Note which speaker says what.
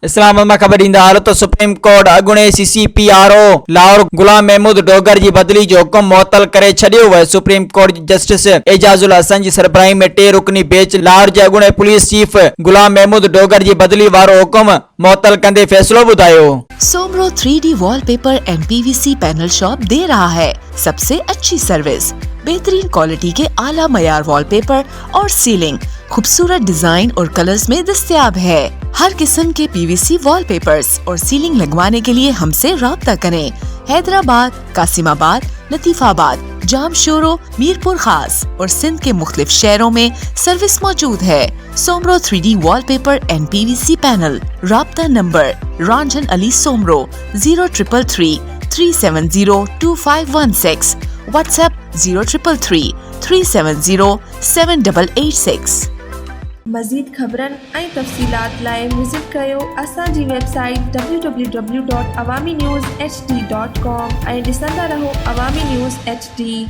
Speaker 1: इस्लामाबाद में खबर ॾींदा हालत सुप्रीम कोर्ट अॻूणे CCPRO लाहौर गुलाम महमूद डोगर जी बदली जो हुकुम मुअतल करे छॾियो वियो। Supreme court justice Ijazul Hassan जी सरबराही में 3 रुकनी बेंच लाहौर जे अॻूणे पुलिस चीफ गुलाम महमूद डोगर जी बदली वारो हुकुम मुअतल कंदे फैसलो ॿुधायो।
Speaker 2: Soomro 3D wallpaper and PVC panel shop दे रहा है सबसे अच्छी सर्विस, बेहतरीन क्वालिटी के आला मयार वॉलपेपर और सीलिंग खूबसूरत डिजाइन और कलर्स में दस्तयाब है। हर किस्म के PVC वॉलपेपर्स और सीलिंग लगवाने के लिए हमसे राब्ता करें। हैदराबाद, कासिमाबाद, लतीफाबाद, जामशोरो, मीरपुर खास और सिंध के मुख्तलिफ शहरों में सर्विस मौजूद है। Soomro 3D wallpaper and PVC panel. राब्ता नंबर रंजन अली सोमरो 0333 370 2516। WhatsApp 0333 370 7886।
Speaker 3: मज़ीद ख़बरनि ऐं तफ़सीलात लाइ विज़िट कयो असांजी वेबसाइट www.awamiNewsHD.com ऐं ॾिसंदा रहो अवामी न्यूज़ HD।